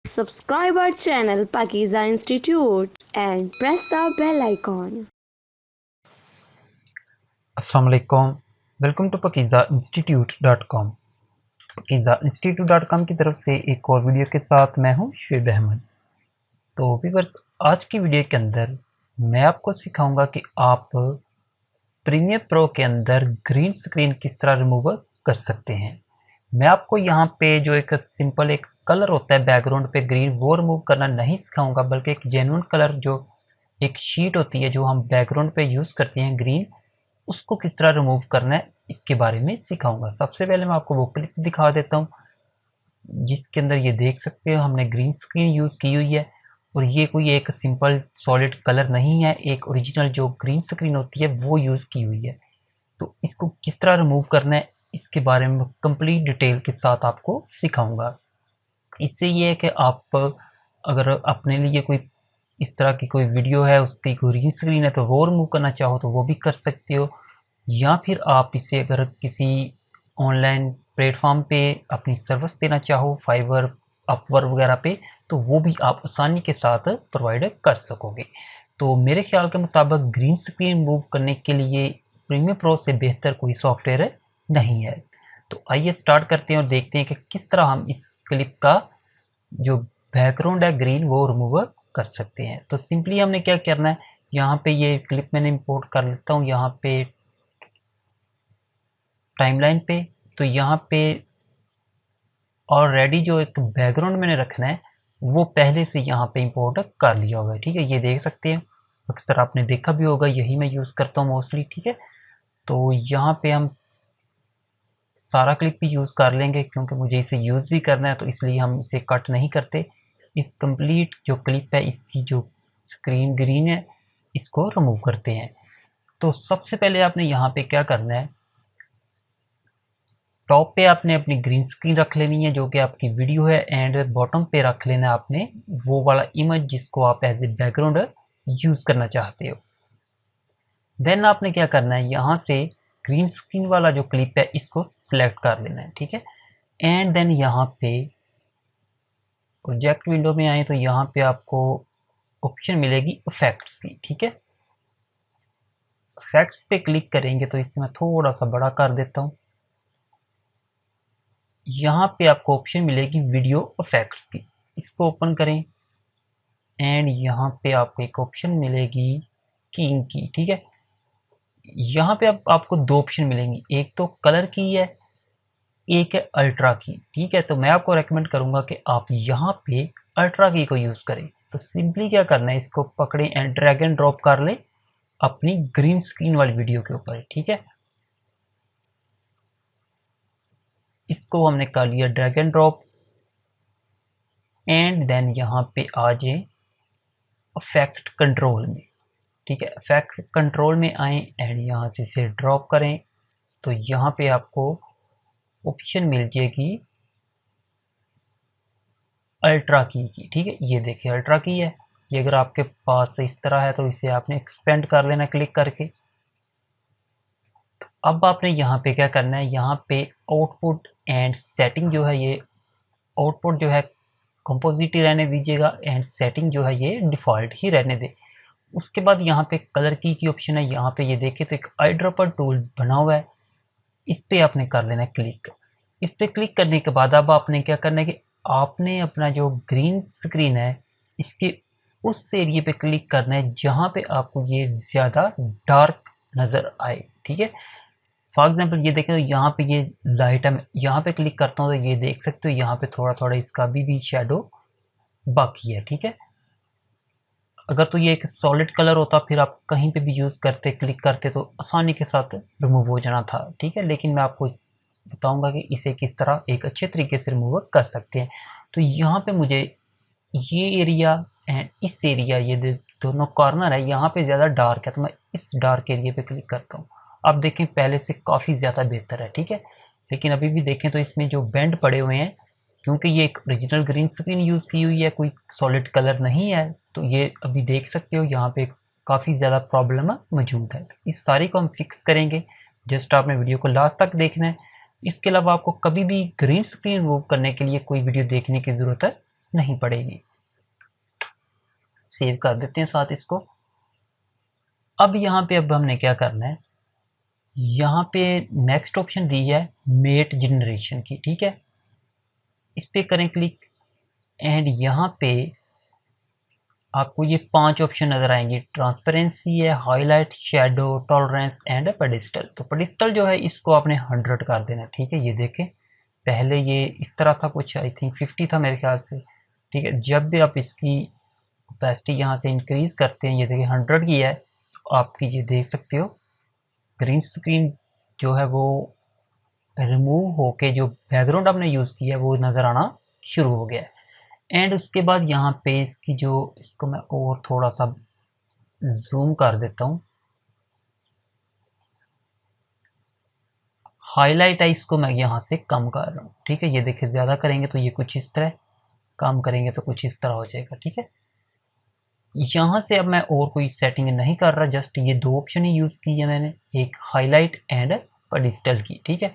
Subscribe our channel Pakiza Institute and press the bell icon. अस्सलाम वालेकुम, welcome to pakizainstitute.com। pakizainstitute.com की तरफ से एक और वीडियो के साथ मैं हूं शुएब अहमद। तो व्यूअर्स, आज की वीडियो के अंदर मैं आपको सिखाऊंगा कि आप प्रीमियर प्रो के अंदर ग्रीन स्क्रीन किस तरह रिमूव कर सकते हैं। मैं आपको यहाँ पे जो एक सिंपल एक कलर होता है बैकग्राउंड पे ग्रीन, वो रिमूव करना नहीं सिखाऊंगा, बल्कि एक जेन्युइन कलर जो एक शीट होती है जो हम बैकग्राउंड पे यूज़ करते हैं ग्रीन, उसको किस तरह रिमूव करना है इसके बारे में सिखाऊंगा। सबसे पहले मैं आपको वो क्लिप दिखा देता हूँ जिसके अंदर ये देख सकते हो हमने ग्रीन स्क्रीन यूज़ की हुई है, और ये कोई एक सिंपल सॉलिड कलर नहीं है, एक ओरिजिनल जो ग्रीन स्क्रीन होती है वो यूज़ की हुई है। तो इसको किस तरह रिमूव करना है इसके बारे में कंप्लीट डिटेल के साथ आपको सिखाऊंगा। इससे ये है कि आप अगर अपने लिए कोई इस तरह की कोई वीडियो है, उसकी कोई ग्रीन स्क्रीन है, तो वो रिमूव करना चाहो तो वो भी कर सकते हो, या फिर आप इसे अगर किसी ऑनलाइन प्लेटफॉर्म पे अपनी सर्विस देना चाहो, फाइवर, अपवर्क वगैरह पे, तो वो भी आप आसानी के साथ प्रोवाइड कर सकोगे। तो मेरे ख्याल के मुताबिक ग्रीन स्क्रीन रिमूव करने के लिए प्रीमियर प्रो से बेहतर कोई सॉफ्टवेयर नहीं है। तो आइए स्टार्ट करते हैं और देखते हैं कि किस तरह हम इस क्लिप का जो बैकग्राउंड है ग्रीन वो रिमूव कर सकते हैं। तो सिंपली हमने क्या करना है, यहाँ पे ये क्लिप मैंने इंपोर्ट कर लेता हूँ यहाँ पे टाइमलाइन पे। तो यहाँ पे ऑलरेडी जो एक बैकग्राउंड मैंने रखना है वो पहले से यहाँ पे इंपोर्ट कर लिया होगा। ठीक है, ये देख सकते हैं, अक्सर आपने देखा भी होगा, यही मैं यूज़ करता हूँ मोस्टली। ठीक है, तो यहाँ पे हम सारा क्लिप भी यूज़ कर लेंगे क्योंकि मुझे इसे यूज़ भी करना है, तो इसलिए हम इसे कट नहीं करते। इस कंप्लीट जो क्लिप है इसकी जो स्क्रीन ग्रीन है इसको रिमूव करते हैं। तो सबसे पहले आपने यहाँ पे क्या करना है, टॉप पे आपने अपनी ग्रीन स्क्रीन रख लेनी है जो कि आपकी वीडियो है, एंड बॉटम पे रख लेना है आपने वो वाला इमेज जिसको आप एज ए बैकग्राउंड यूज़ करना चाहते हो। देन आपने क्या करना है, यहाँ से ग्रीन स्क्रीन वाला जो क्लिप है इसको सिलेक्ट कर लेना है। ठीक है, एंड देन यहाँ पे प्रोजेक्ट विंडो में आए तो यहाँ पे आपको ऑप्शन मिलेगी इफेक्ट्स की। ठीक है, इफेक्ट्स पे क्लिक करेंगे तो इसे मैं थोड़ा सा बड़ा कर देता हूँ। यहाँ पे आपको ऑप्शन मिलेगी वीडियो इफेक्ट्स की, इसको ओपन करें, एंड यहाँ पे आपको एक ऑप्शन मिलेगी कीइंग की। ठीक है, यहाँ पे आपको दो ऑप्शन मिलेंगी, एक तो कलर की है, एक है अल्ट्रा की। ठीक है, तो मैं आपको रेकमेंड करूंगा कि आप यहाँ पे अल्ट्रा की को यूज़ करें। तो सिंपली क्या करना है, इसको पकड़ें एंड ड्रैग एंड ड्रॉप कर लें अपनी ग्रीन स्क्रीन वाली वीडियो के ऊपर। ठीक है, इसको हमने कर लिया drag and drop, and then यहाँ पे आ जाए इफेक्ट कंट्रोल में। ठीक है, इफेक्ट कंट्रोल में आए एंड यहाँ से इसे ड्रॉप करें तो यहाँ पे आपको ऑप्शन मिल जाएगी अल्ट्रा की। ठीक है, ये देखिए अल्ट्रा की है, ये अगर आपके पास इस तरह है तो इसे आपने एक्सपेंड कर लेना क्लिक करके। अब आपने यहाँ पे क्या करना है, यहाँ पे आउटपुट एंड सेटिंग जो है, ये आउटपुट जो है कंपोजिट ही रहने दीजिएगा, एंड सेटिंग जो है ये डिफ़ॉल्ट ही रहने दे। उसके बाद यहाँ पे कलर की ऑप्शन है, यहाँ पे ये देखें तो एक आई ड्रॉपर टूल बना हुआ है, इस पर आपने कर लेना क्लिक। इस पर क्लिक करने के बाद अब आपने क्या करना है कि आपने अपना जो ग्रीन स्क्रीन है इसके उस एरिए पे क्लिक करना है जहाँ पे आपको ये ज़्यादा डार्क नज़र आए। ठीक है, फॉर एग्जांपल ये देखें तो यहाँ पे ये लाइट है, यहाँ पे क्लिक करता हूँ तो ये देख सकते हो यहाँ पे थोड़ा थोड़ा इसका भी शेडो बाकी है। ठीक है, अगर तो ये एक सॉलिड कलर होता फिर आप कहीं पे भी यूज़ करते क्लिक करते तो आसानी के साथ रिमूव हो जाना था। ठीक है, लेकिन मैं आपको बताऊंगा कि इसे किस तरह एक अच्छे तरीके से रिमूव कर सकते हैं। तो यहाँ पे मुझे ये एरिया एंड इस एरिया, ये दोनों कॉर्नर है, यहाँ पे ज़्यादा डार्क है तो मैं इस डार्क एरिया पे क्लिक करता हूँ। अब देखें पहले से काफ़ी ज़्यादा बेहतर है। ठीक है, लेकिन अभी भी देखें तो इसमें जो बेंड पड़े हुए हैं, क्योंकि ये एक ओरिजिनल ग्रीन स्क्रीन यूज़ की हुई है, कोई सॉलिड कलर नहीं है, तो ये अभी देख सकते हो यहाँ पे काफ़ी ज़्यादा प्रॉब्लम मौजूद है। इस सारी को हम फिक्स करेंगे, जस्ट आपने वीडियो को लास्ट तक देखना है। इसके अलावा आपको कभी भी ग्रीन स्क्रीन रिमूव करने के लिए कोई वीडियो देखने की ज़रूरत नहीं पड़ेगी। सेव कर देते हैं साथ इसको। अब यहाँ पे अब हमने क्या करना है, यहाँ पे नेक्स्ट ऑप्शन दी है मेट जनरेशन की, ठीक है, इस पे करें क्लिक एंड यहाँ पे आपको ये 5 ऑप्शन नज़र आएंगे। ट्रांसपेरेंसी है, highlight, shadow, tolerance and pedestal. तो पेडिस्टल जो है इसको आपने 100 कर देना, ठीक है। ये देखें पहले ये इस तरह था कुछ, आई थिंक 50 था मेरे ख्याल से, ठीक है। जब भी आप इसकी कैपेसिटी यहाँ से इंक्रीज़ करते हैं, ये देखिए 100 की है, तो आपकी ये देख सकते हो ग्रीन स्क्रीन जो है वो रिमूव होके जो बैकग्राउंड आपने यूज़ किया है वो नज़र आना शुरू हो गया है। एंड उसके बाद यहाँ पे इसकी जो, इसको मैं और थोड़ा सा जूम कर देता हूँ, हाईलाइट है इसको मैं यहाँ से कम कर रहा हूँ, ठीक है। ये देखिए ज़्यादा करेंगे तो ये कुछ इस तरह, कम करेंगे तो कुछ इस तरह हो जाएगा, ठीक है। यहाँ से अब मैं और कोई सेटिंग नहीं कर रहा, जस्ट ये 2 ऑप्शन ही यूज़ की है मैंने, एक हाईलाइट एंड पेडिस्टल की, ठीक है।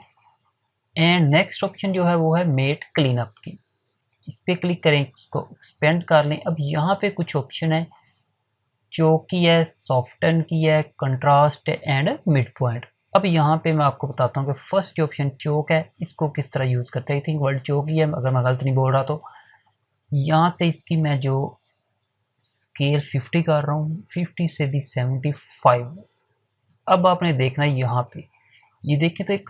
एंड नेक्स्ट ऑप्शन जो है वो है मेट क्लीन अप की, इस पर क्लिक करें, इसको एक्सपेंड कर लें। अब यहाँ पे कुछ ऑप्शन है, चोक की है, सॉफ्टन की है, कंट्रास्ट एंड मिड पॉइंट। अब यहाँ पे मैं आपको बताता हूँ कि फर्स्ट जो ऑप्शन चोक है इसको किस तरह यूज़ करते हैं। आई थिंक वर्ड चोक ही है अगर मैं गलत नहीं बोल रहा तो। यहाँ से इसकी मैं जो स्केल 50 कर रहा हूँ, 50 से भी 75। अब आपने देखना है यहाँ पे, ये देखें तो एक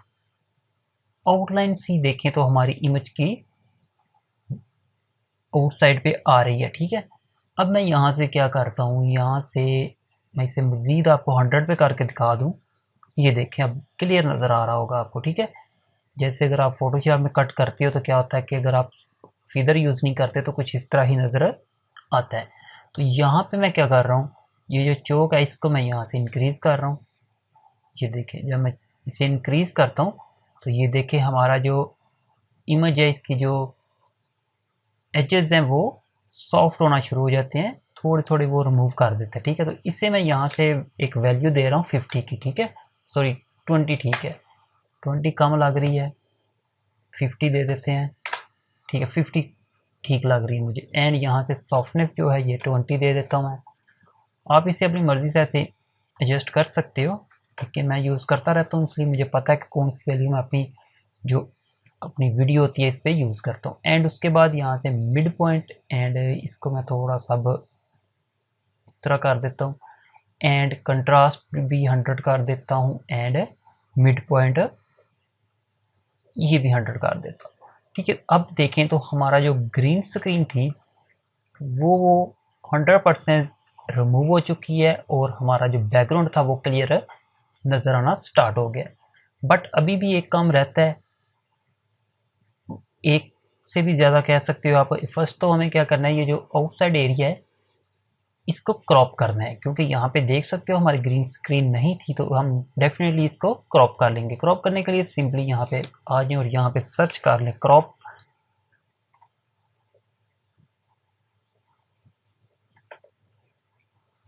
आउटलाइन सी देखें तो हमारी इमेज की आउटसाइड पे आ रही है, ठीक है। अब मैं यहाँ से क्या करता हूँ, यहाँ से मैं इसे मज़ीद आपको 100 पे करके दिखा दूँ। ये देखें अब क्लियर नज़र आ रहा होगा आपको, ठीक है। जैसे अगर आप फोटोशॉप में कट करते हो तो क्या होता है कि अगर आप फीदर यूज़ नहीं करते तो कुछ इस तरह ही नज़र आता है। तो यहाँ पे मैं क्या कर रहा हूँ, ये जो चौक है इसको मैं यहाँ से इंक्रीज़ कर रहा हूँ। ये देखें जब मैं इसे इंक्रीज़ करता हूँ तो ये देखें हमारा जो इमेज है इसकी जो एजेस हैं वो सॉफ्ट होना शुरू हो जाते हैं, थोड़े थोड़े वो रिमूव कर देते हैं, ठीक है। तो इसे मैं यहाँ से एक वैल्यू दे रहा हूँ 50 की, ठीक है, सॉरी 20, ठीक है, 20 कम लग रही है, 50 दे देते हैं, ठीक है, 50 ठीक लग रही है मुझे। एंड यहाँ से सॉफ्टनेस जो है ये 20 दे देता हूँ मैं। आप इसे अपनी मर्ज़ी से ऐसे एडजस्ट कर सकते हो, लेकिन मैं यूज़ करता रहता हूँ इसलिए मुझे पता है कि कौन सी वैल्यू मैं अपनी वीडियो होती है इस पर यूज़ करता हूँ। एंड उसके बाद यहाँ से मिड पॉइंट, एंड इसको मैं थोड़ा सा इस तरह कर देता हूँ, एंड कंट्रास्ट भी 100 कर देता हूँ, एंड मिड पॉइंट ये भी 100 कर देता हूँ, ठीक है। अब देखें तो हमारा जो ग्रीन स्क्रीन थी वो 100% रिमूव हो चुकी है और हमारा जो बैकग्राउंड था वो क्लियर नज़र आना स्टार्ट हो गया। बट अभी भी एक काम रहता है, एक से भी ज़्यादा कह सकते हो आप। फर्स्ट तो हमें क्या करना है, ये जो आउटसाइड एरिया है इसको क्रॉप करना है, क्योंकि यहाँ पे देख सकते हो हमारी ग्रीन स्क्रीन नहीं थी, तो हम डेफिनेटली इसको क्रॉप कर लेंगे। क्रॉप करने के लिए सिंपली यहाँ पे आ जाएं और यहाँ पे सर्च कर लें क्रॉप,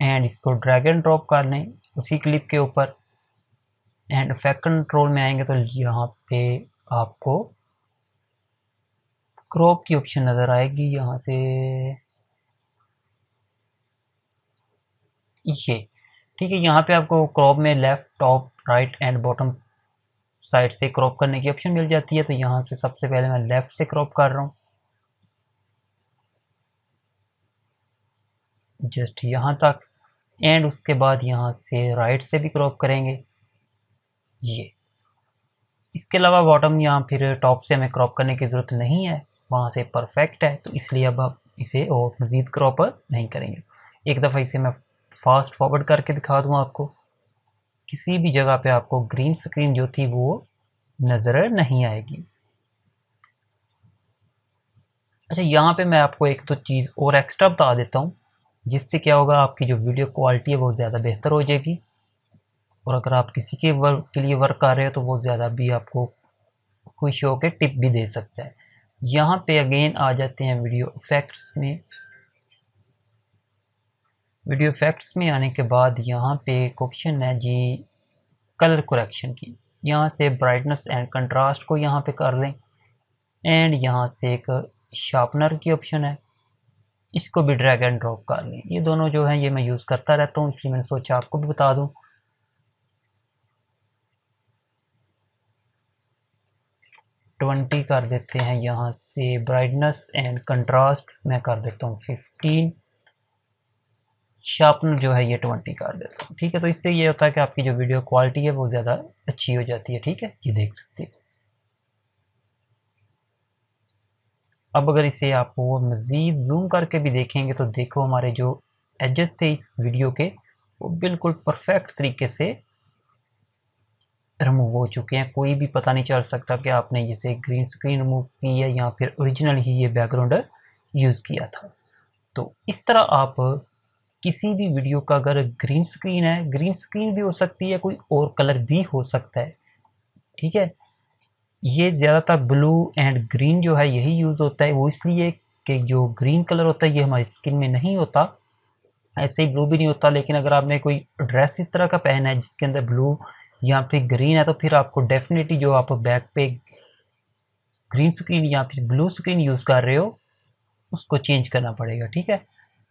एंड इसको ड्रैग एंड ड्रॉप कर लें उसी क्लिप के ऊपर। एंड इफेक्ट कंट्रोल में आएंगे तो यहाँ पे आपको क्रॉप की ऑप्शन नज़र आएगी, यहाँ से ये, ठीक है। यहाँ पे आपको क्रॉप में left, top, right and bottom side से क्रॉप करने की ऑप्शन मिल जाती है। तो यहाँ से सबसे पहले मैं लेफ्ट से क्रॉप कर रहा हूँ, जस्ट यहाँ तक, एंड उसके बाद यहाँ से राइट से भी क्रॉप करेंगे ये। इसके अलावा बॉटम यहाँ फिर टॉप से हमें क्रॉप करने की ज़रूरत नहीं है, वहाँ से परफेक्ट है, तो इसलिए अब आप इसे और मज़ीद क्रॉप नहीं करेंगे। एक दफ़ा इसे मैं फास्ट फॉरवर्ड करके दिखा दूँ आपको, किसी भी जगह पे आपको ग्रीन स्क्रीन जो थी वो नज़र नहीं आएगी। अच्छा, यहाँ पे मैं आपको एक तो चीज़ और एक्स्ट्रा बता देता हूँ, जिससे क्या होगा आपकी जो वीडियो क्वालिटी है वो ज़्यादा बेहतर हो जाएगी, और अगर आप किसी के वर्क के लिए वर्क कर रहे हो तो वो ज़्यादा भी आपको खुश हो के टिप भी दे सकता है। यहाँ पे अगेन आ जाते हैं वीडियो इफेक्ट्स में। वीडियो इफेक्ट्स में आने के बाद यहाँ पे एक ऑप्शन है जी कलर करेक्शन की, यहाँ से ब्राइटनेस एंड कंट्रास्ट को यहाँ पे कर लें, एंड यहाँ से एक शार्पनर की ऑप्शन है, इसको भी ड्रैग एंड ड्रॉप कर लें। ये दोनों जो हैं ये मैं यूज़ करता रहता हूँ, इसलिए मैंने सोचा आपको भी बता दूँ। 20 कर देते हैं यहाँ से। ब्राइटनेस एंड कंट्रास्ट मैं कर देता हूँ 15। शार्पनर जो है ये 20 कर देता हूँ। ठीक है, तो इससे ये होता है कि आपकी जो वीडियो क्वालिटी है वो ज़्यादा अच्छी हो जाती है। ठीक है, ये देख सकते हो। अब अगर इसे आप मज़ीद जूम करके भी देखेंगे तो देखो हमारे जो एजेस थे इस वीडियो के वो बिल्कुल परफेक्ट तरीके से रिमूव हो चुके हैं। कोई भी पता नहीं चल सकता कि आपने जैसे ग्रीन स्क्रीन रिमूव की है या फिर ओरिजिनल ही ये बैकग्राउंड यूज़ किया था। तो इस तरह आप किसी भी वीडियो का अगर ग्रीन स्क्रीन है, ग्रीन स्क्रीन भी हो सकती है, कोई और कलर भी हो सकता है। ठीक है, ये ज़्यादातर ब्लू एंड ग्रीन जो है यही यूज़ होता है। वो इसलिए कि जो ग्रीन कलर होता है ये हमारी स्किन में नहीं होता, ऐसे ही ब्लू भी नहीं होता। लेकिन अगर आपने कोई ड्रेस इस तरह का पहना है जिसके अंदर ब्लू या फिर ग्रीन है तो फिर आपको डेफिनेटली जो आप बैक पे ग्रीन स्क्रीन या फिर ब्लू स्क्रीन यूज़ कर रहे हो उसको चेंज करना पड़ेगा। ठीक है,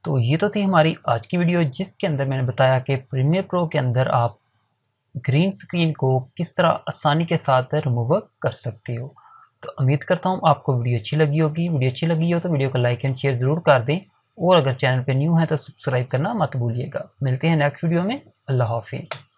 तो ये तो थी हमारी आज की वीडियो जिसके अंदर मैंने बताया कि प्रीमियर प्रो के अंदर आप ग्रीन स्क्रीन को किस तरह आसानी के साथ रिमूव कर सकते हो। तो उम्मीद करता हूँ आपको वीडियो अच्छी लगी होगी। वीडियो अच्छी लगी हो तो वीडियो को लाइक एंड शेयर ज़रूर कर दें, और अगर चैनल पे न्यू है तो सब्सक्राइब करना मत भूलिएगा। मिलते हैं नेक्स्ट वीडियो में। अल्लाह हाफिज़।